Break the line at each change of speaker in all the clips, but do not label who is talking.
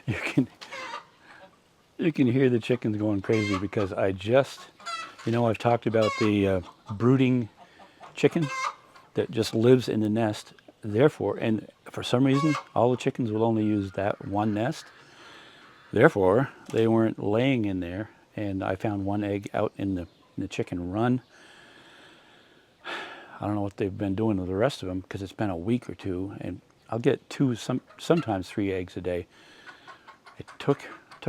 You can you can hear the chickens going crazy because I just, I've talked about the brooding chicken that just lives in the nest. Therefore, and for some reason, all the chickens will only use that one nest. Therefore, they weren't laying in there, and I found one egg out in the chicken run. I don't know what they've been doing with the rest of them because it's been a week or two, and I'll get two, sometimes three eggs a day. It took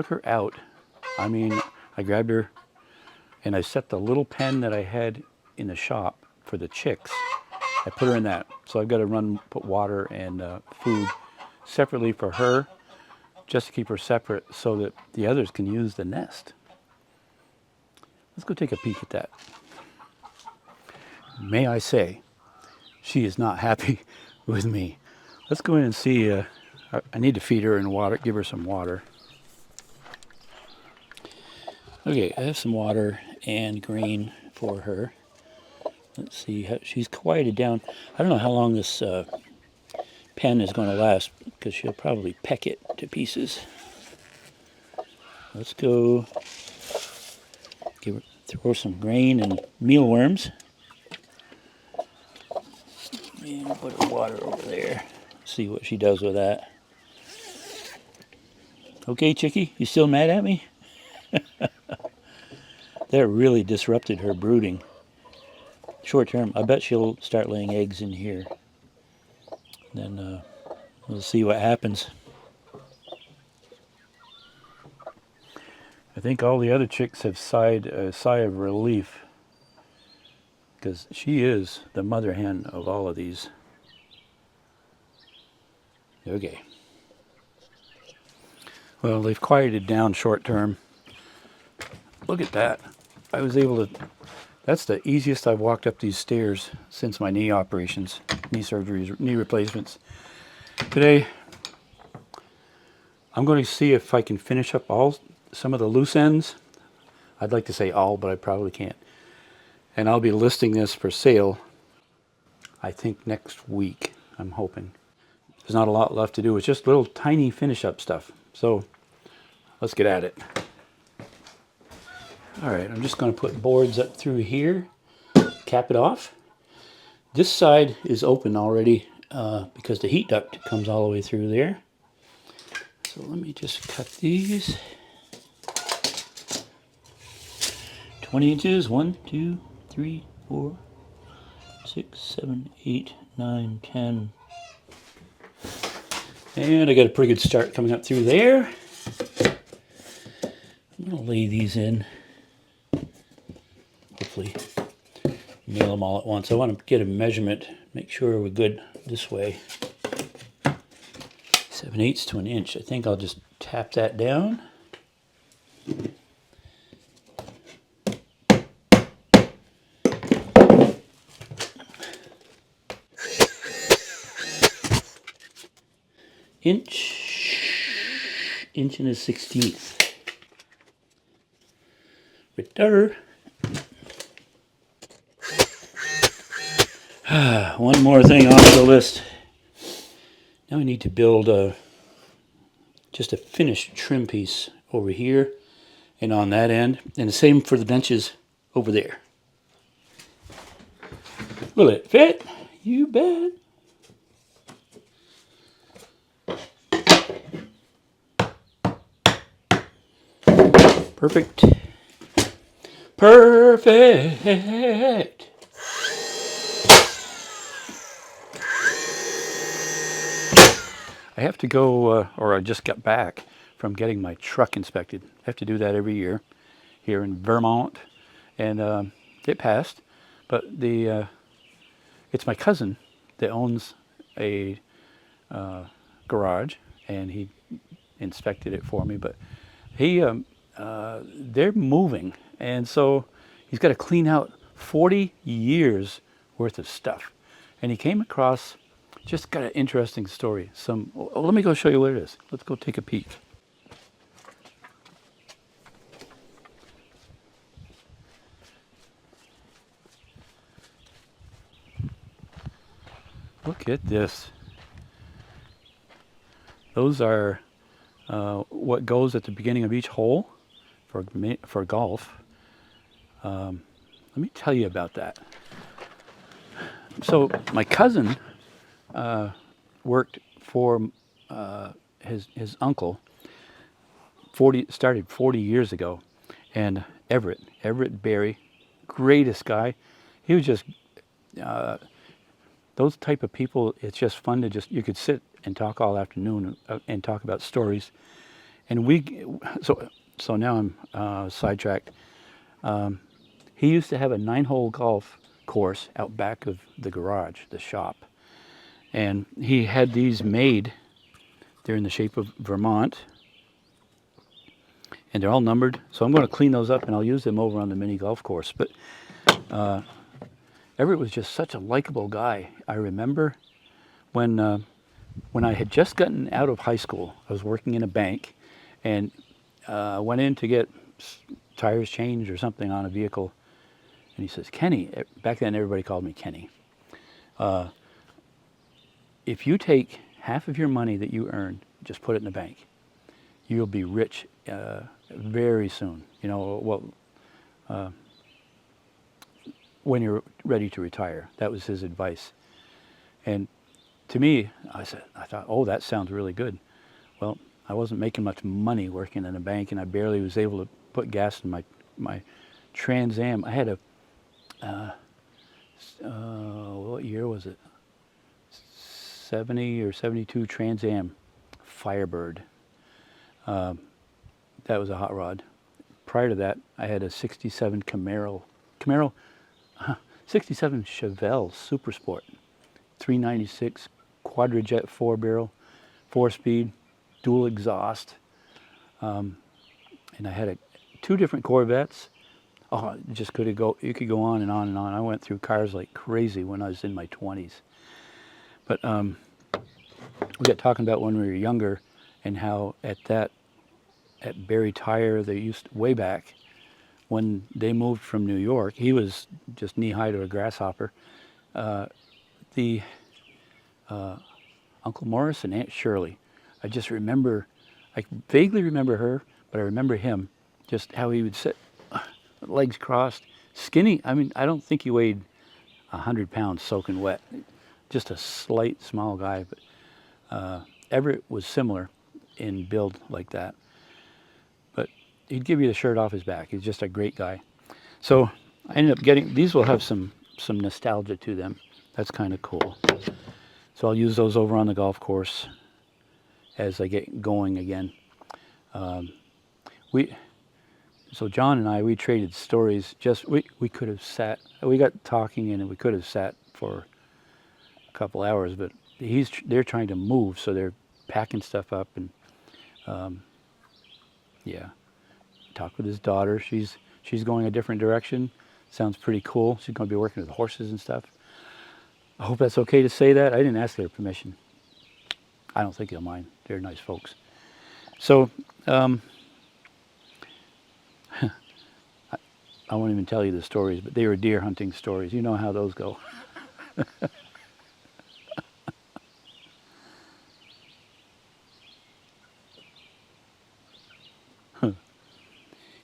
her out. I mean, I grabbed her and I set the little pen that I had in the shop for the chicks. I put her in that. So I've got to put water and food separately for her, just to keep her separate so that the others can use the nest. Let's go take a peek at that. May I say, she is not happy with me. Let's go in and see. I need to feed her and water, give her some water. Okay, I have some water and grain for her. Let's see how she's quieted down. I don't know how long this pen is going to last because she'll probably peck it to pieces. Let's go throw some grain and mealworms. And put her water over there. See what she does with that. Okay, Chickie, you still mad at me? That really disrupted her brooding. Short term, I bet she'll start laying eggs in here. Then we'll see what happens. I think all the other chicks have sighed a sigh of relief because she is the mother hen of all of these. Okay. Well, they've quieted down short term. Look at that. I was able to, that's the easiest I've walked up these stairs since my knee operations, knee surgeries, knee replacements. Today, I'm going to see if I can finish up some of the loose ends. I'd like to say all, but I probably can't. And I'll be listing this for sale, I think next week, I'm hoping. There's not a lot left to do. It's just little tiny finish up stuff. So let's get at it. All right, I'm just going to put boards up through here, cap it off. This side is open already because the heat duct comes all the way through there. So let me just cut these. 20 inches, 1, 2, 3, 4, 6, 7, 8, 9, 10. And I got a pretty good start coming up through there. I'm going to lay these in. Hopefully nail them all at once. I want to get a measurement, make sure we're good this way. 7/8 to an inch. I think I'll just tap that down. Inch and a 16th. Return. One more thing off the list. Now I need to build just a finished trim piece over here and on that end, and the same for the benches over there. Will it fit? You bet. Perfect. Perfect. I have to go, or I just got back from getting my truck inspected. I have to do that every year here in Vermont, and it passed. But it's my cousin that owns a garage, and he inspected it for me. But they're moving, and so he's got to clean out 40 years worth of stuff. And he came across, just got an interesting story. Let me go show you what it is. Let's go take a peek. Look at this. Those are what goes at the beginning of each hole for golf. Let me tell you about that. So my cousin worked for his uncle 40 years ago, and Everett Berry, greatest guy. He was just those type of people. It's just fun to just you could sit and talk all afternoon and talk about stories. And so now I'm sidetracked. He used to have a 9-hole golf course out back of the garage, the shop, and he had these made. They're in the shape of Vermont, and they're all numbered. So I'm going to clean those up, and I'll use them over on the mini golf course. But Everett was just such a likable guy. I remember when I had just gotten out of high school, I was working in a bank, and went in to get tires changed or something on a vehicle. And he says, Kenny, back then everybody called me Kenny. If you take half of your money that you earn, just put it in the bank, you'll be rich very soon. You know, well, when you're ready to retire. That was his advice. And to me, I thought, oh, that sounds really good. Well, I wasn't making much money working in a bank, and I barely was able to put gas in my Trans Am. I had a, what year was it? 70 or 72 Trans Am Firebird. That was a hot rod. Prior to that, I had a 67 Camaro, 67 Chevelle Super Sport, 396 Quadrajet 4-barrel, 4-speed, dual exhaust. And I had two different Corvettes. Oh, you could go on and on and on. I went through cars like crazy when I was in my 20s. But we got talking about when we were younger and how at Barry Tire, they used way back when they moved from New York. He was just knee-high to a grasshopper. The Uncle Morris and Aunt Shirley. I vaguely remember her, but I remember him, just how he would sit, legs crossed, skinny. I mean, I don't think he weighed 100 pounds soaking wet. Just a slight, small guy, but Everett was similar in build like that. But he'd give you the shirt off his back. He's just a great guy. So I ended up getting, these will have some nostalgia to them. That's kind of cool. So I'll use those over on the golf course as I get going again. So John and I, we traded stories. We could have sat. We got talking, and we could have sat for a couple hours. But they're trying to move, so they're packing stuff up, and yeah. Talked with his daughter. She's going a different direction. Sounds pretty cool. She's going to be working with horses and stuff. I hope that's okay to say that. I didn't ask their permission. I don't think they'll mind. They're nice folks. So, I won't even tell you the stories, but they were deer hunting stories. You know how those go.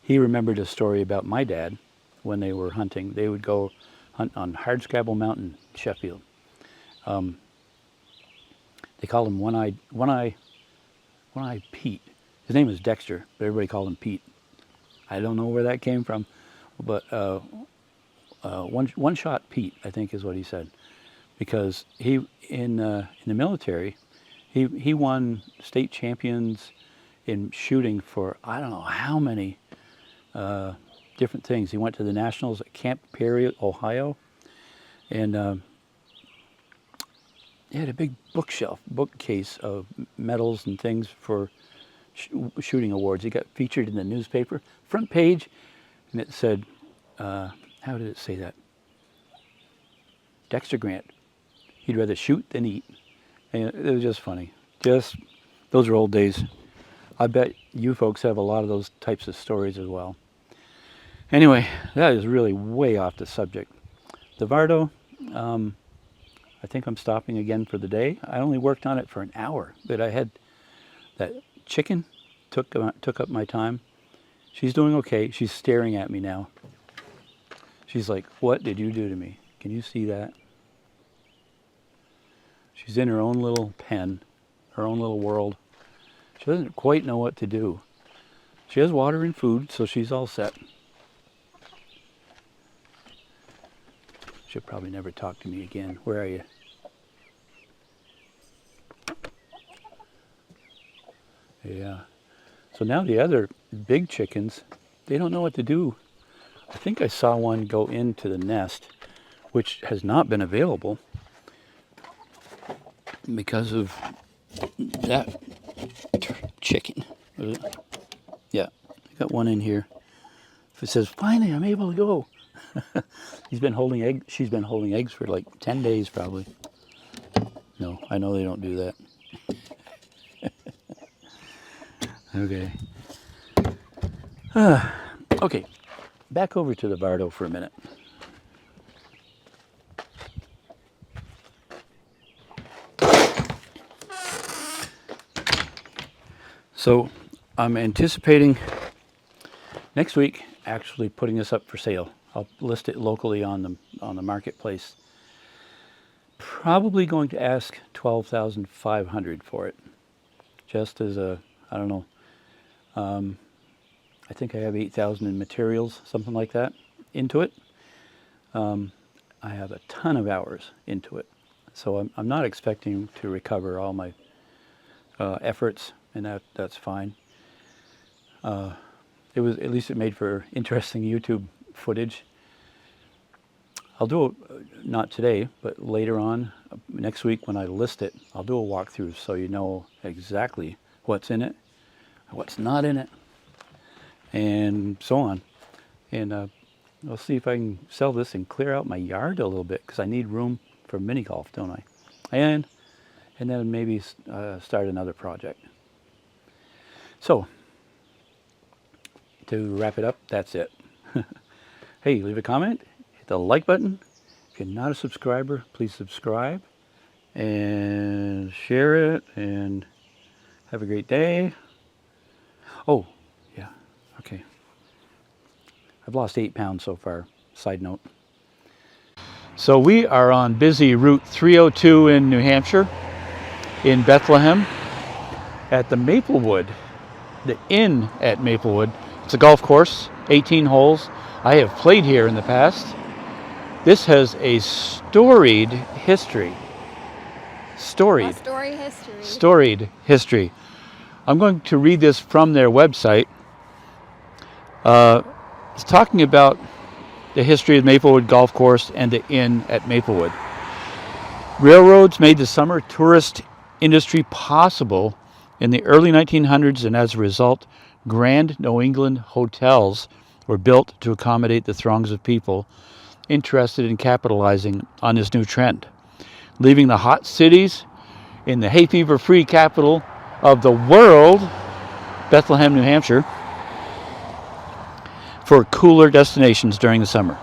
He remembered a story about my dad when they were hunting. They would go hunt on Hardscrabble Mountain, Sheffield. They called him One-Eyed Pete. His name was Dexter, but everybody called him Pete. I don't know where that came from, but one shot Pete, I think, is what he said, because he in the military, he won state champions in shooting for I don't know how many different things. He went to the nationals at Camp Perry, Ohio, and he had a big bookcase of medals and things for shooting awards. He got featured in the newspaper, front page, and it said, how did it say that? Dexter Grant, he'd rather shoot than eat. And it was just funny. Those are old days. I bet you folks have a lot of those types of stories as well. Anyway, that is really way off the subject. The Vardo, I think I'm stopping again for the day. I only worked on it for an hour, but I had That chicken took up my time. She's doing okay. She's staring at me now. She's like, "What did you do to me? Can you see that?" She's in her own little pen, her own little world. She doesn't quite know what to do. She has water and food, so she's all set. She'll probably never talk to me again. Where are you? Yeah. So now the other big chickens, they don't know what to do. I think I saw one go into the nest, which has not been available because of that chicken. Yeah, I got one in here. If it says, "Finally, I'm able to go." She's been holding eggs for like 10 days probably. No, I know they don't do that. Okay. Okay, back over to the Vardo for a minute. So I'm anticipating next week actually putting this up for sale. I'll list it locally on the marketplace. Probably going to ask $12,500 for it, just as a, I don't know. I think I have 8,000 in materials, something like that, into it. I have a ton of hours into it, so I'm not expecting to recover all my efforts, and that's fine. It was, at least it made for interesting YouTube footage. I'll do it, not today, but later on, next week when I list it, I'll do a walkthrough so you know exactly what's in it, what's not in it, and so on. And I'll see if I can sell this and clear out my yard a little bit, because I need room for mini golf, don't I? And then maybe start another project. So, to wrap it up, that's it. Hey, leave a comment, hit the like button. If you're not a subscriber, please subscribe and share it, and have a great day. Oh, yeah, okay. I've lost 8 pounds so far, side note. So we are on busy Route 302 in New Hampshire, in Bethlehem, at the Maplewood, the inn at Maplewood. It's a golf course, 18 holes. I have played here in the past. This has a storied history. Storied history. I'm going to read this from their website. It's talking about the history of Maplewood Golf Course and the inn at Maplewood. Railroads made the summer tourist industry possible in the early 1900s, and as a result, grand New England hotels were built to accommodate the throngs of people interested in capitalizing on this new trend, leaving the hot cities in the hay fever-free capital of the world, Bethlehem, New Hampshire, for cooler destinations during the summer.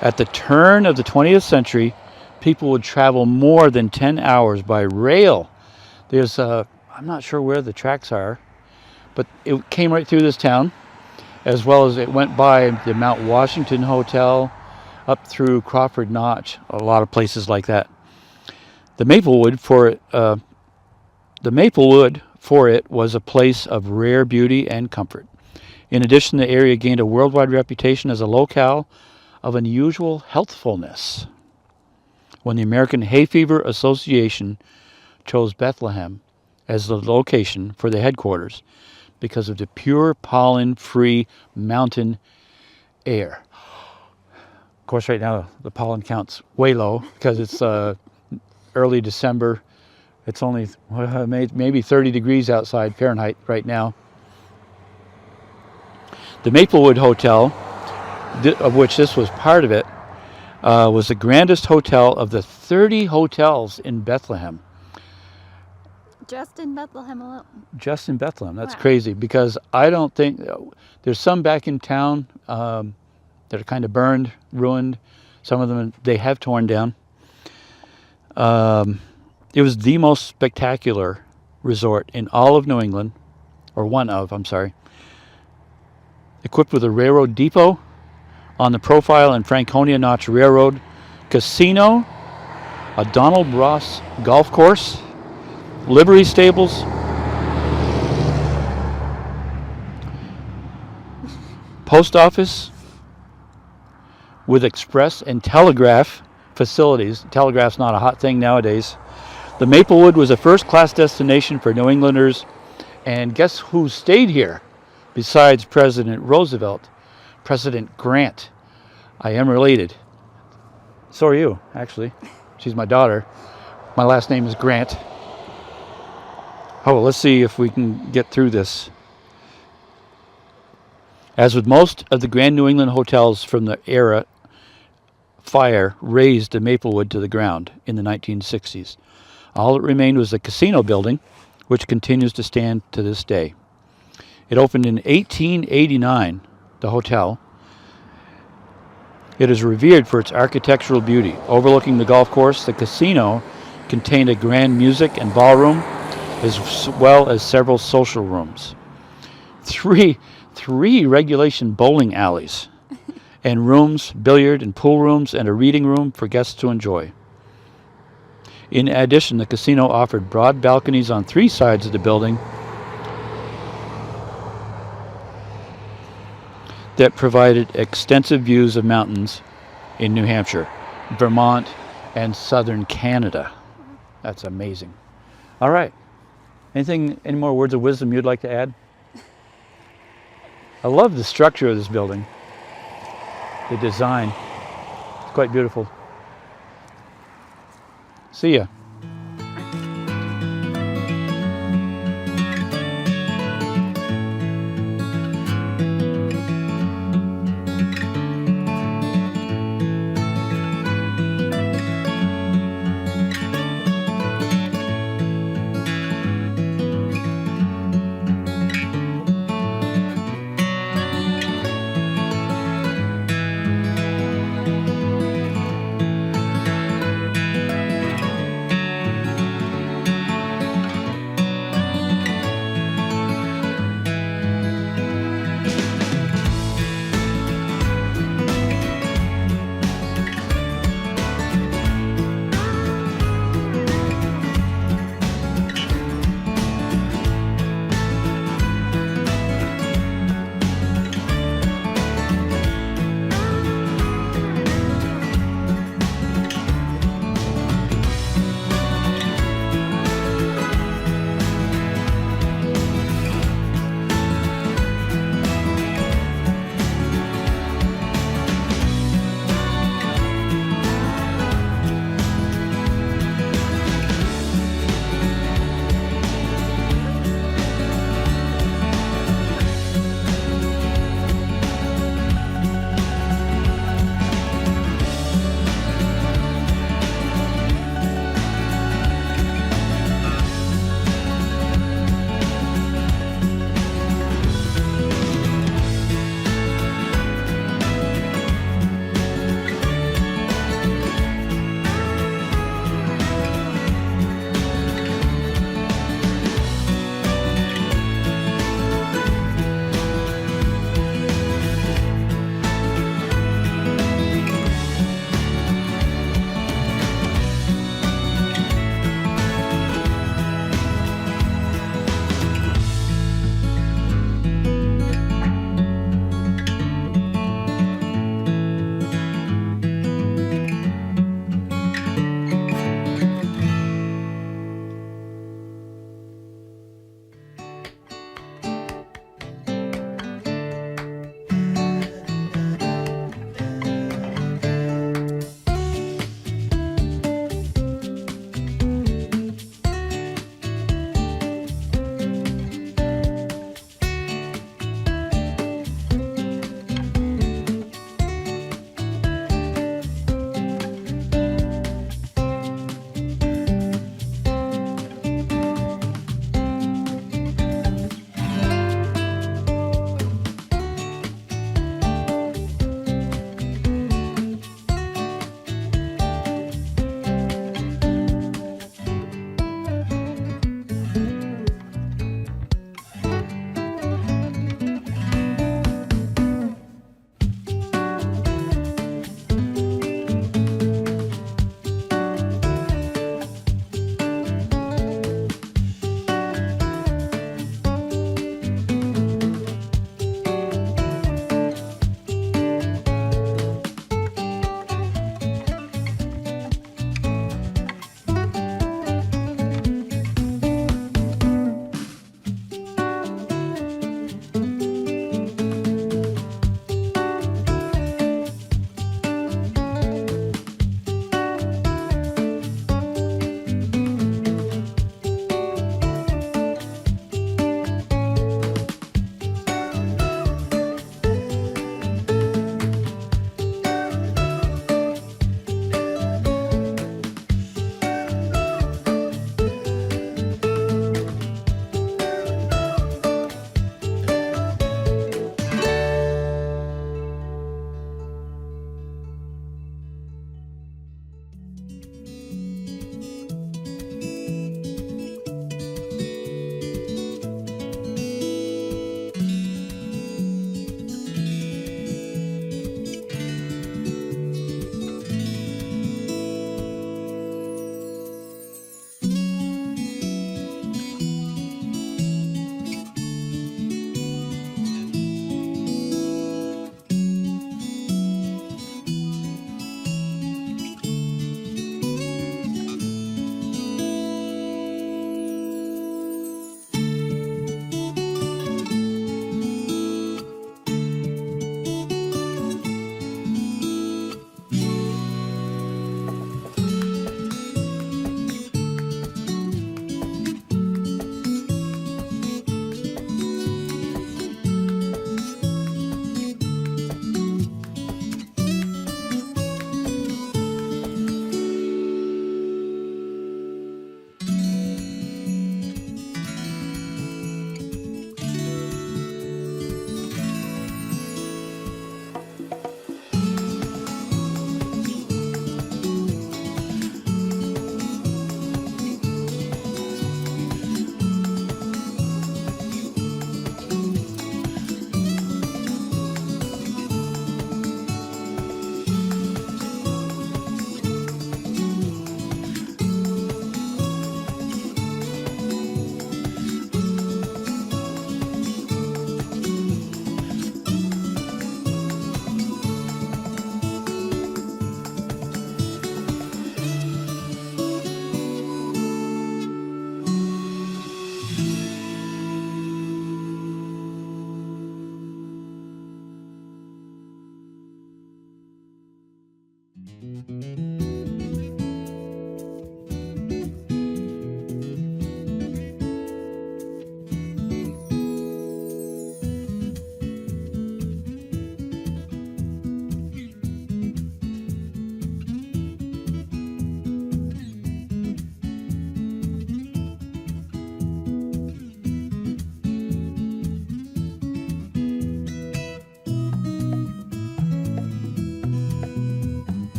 At the turn of the 20th century, people would travel more than 10 hours by rail. There's I'm not sure where the tracks are, but it came right through this town, as well as it went by the Mount Washington Hotel, up through Crawford Notch, a lot of places like that. The Maplewood for it was a place of rare beauty and comfort. In addition, the area gained a worldwide reputation as a locale of unusual healthfulness. When the American Hay Fever Association chose Bethlehem as the location for the headquarters because of the pure pollen-free mountain air. Of course, right now the pollen count's way low because it's early December. It's only maybe 30 degrees outside Fahrenheit right now. The Maplewood Hotel, of which this was part of it, was the grandest hotel of the 30 hotels in Bethlehem.
Just in Bethlehem alone?
Just in Bethlehem. That's wow. Crazy, because I don't think, there's some back in town that are kind of burned, ruined. Some of them they have torn down. It was the most spectacular resort in all of New England, or one of, I'm sorry, equipped with a railroad depot on the Profile and Franconia Notch Railroad, casino, a Donald Ross golf course, livery stables, post office with express and telegraph facilities. Telegraph's not a hot thing nowadays. The Maplewood was a first-class destination for New Englanders, and guess who stayed here besides President Roosevelt? President Grant. I am related. So are you, actually. She's my daughter. My last name is Grant. Oh, let's see if we can get through this. As with most of the Grand New England hotels from the era, fire razed the Maplewood to the ground in the 1960s. All that remained was the casino building, which continues to stand to this day. It opened in 1889, the hotel. It is revered for its architectural beauty. Overlooking the golf course, the casino contained a grand music and ballroom, as well as several social rooms. Three regulation bowling alleys, and rooms, billiard and pool rooms, and a reading room for guests to enjoy. In addition, the casino offered broad balconies on 3 sides of the building that provided extensive views of mountains in New Hampshire, Vermont, and southern Canada. That's amazing. All right. Any more words of wisdom you'd like to add? I love the structure of this building. The design. It's quite beautiful. See ya.